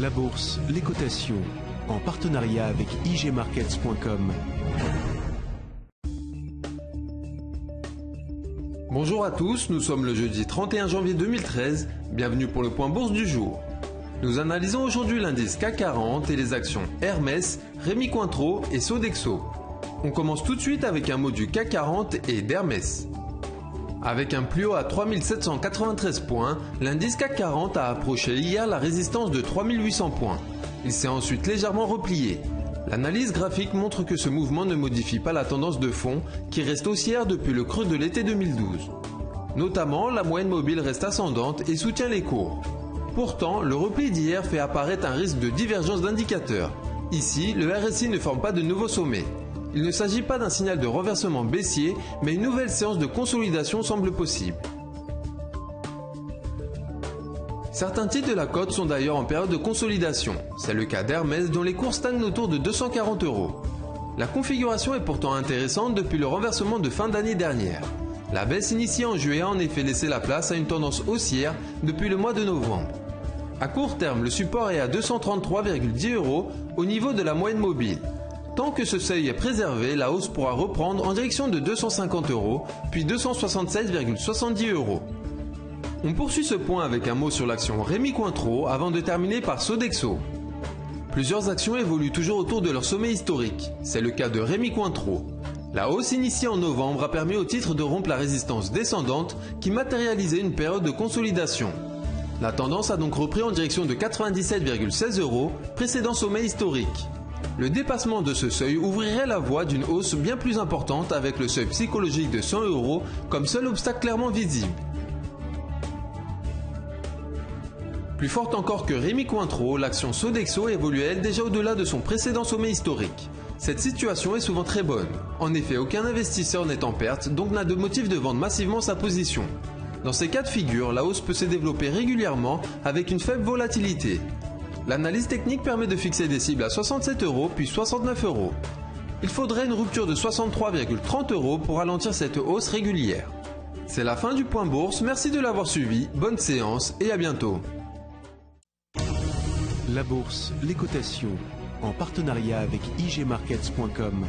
La bourse, les cotations, en partenariat avec igmarkets.com. Bonjour à tous, nous sommes le jeudi 31 janvier 2013, bienvenue pour le point bourse du jour. Nous analysons aujourd'hui l'indice CAC 40 et les actions Hermès, Rémy Cointreau et Sodexo. On commence tout de suite avec un mot du CAC 40 et d'Hermès. Avec un plus haut à 3793 points, l'indice CAC 40 a approché hier la résistance de 3800 points. Il s'est ensuite légèrement replié. L'analyse graphique montre que ce mouvement ne modifie pas la tendance de fond qui reste haussière depuis le creux de l'été 2012. Notamment, la moyenne mobile reste ascendante et soutient les cours. Pourtant, le repli d'hier fait apparaître un risque de divergence d'indicateurs. Ici, le RSI ne forme pas de nouveau sommet. Il ne s'agit pas d'un signal de renversement baissier, mais une nouvelle séance de consolidation semble possible. Certains titres de la cote sont d'ailleurs en période de consolidation. C'est le cas d'Hermès dont les cours stagnent autour de 240 €. La configuration est pourtant intéressante depuis le renversement de fin d'année dernière. La baisse initiée en juillet a en effet laissé la place à une tendance haussière depuis le mois de novembre. À court terme, le support est à 233,10 € au niveau de la moyenne mobile. Tant que ce seuil est préservé, la hausse pourra reprendre en direction de 250 €, puis 276,70 €. On poursuit ce point avec un mot sur l'action Rémy Cointreau avant de terminer par Sodexo. Plusieurs actions évoluent toujours autour de leur sommet historique. C'est le cas de Rémy Cointreau. La hausse initiée en novembre a permis au titre de rompre la résistance descendante qui matérialisait une période de consolidation. La tendance a donc repris en direction de 97,16 €, précédent sommet historique. Le dépassement de ce seuil ouvrirait la voie d'une hausse bien plus importante avec le seuil psychologique de 100 € comme seul obstacle clairement visible. Plus forte encore que Rémy Cointreau, l'action Sodexo évolue elle déjà au-delà de son précédent sommet historique. Cette situation est souvent très bonne. En effet, aucun investisseur n'est en perte, donc n'a de motif de vendre massivement sa position. Dans ces cas de figure, la hausse peut se développer régulièrement avec une faible volatilité. L'analyse technique permet de fixer des cibles à 67 € puis 69 €. Il faudrait une rupture de 63,30 € pour ralentir cette hausse régulière. C'est la fin du point bourse, merci de l'avoir suivi, bonne séance et à bientôt. La bourse, les cotations, en partenariat avec igmarkets.com.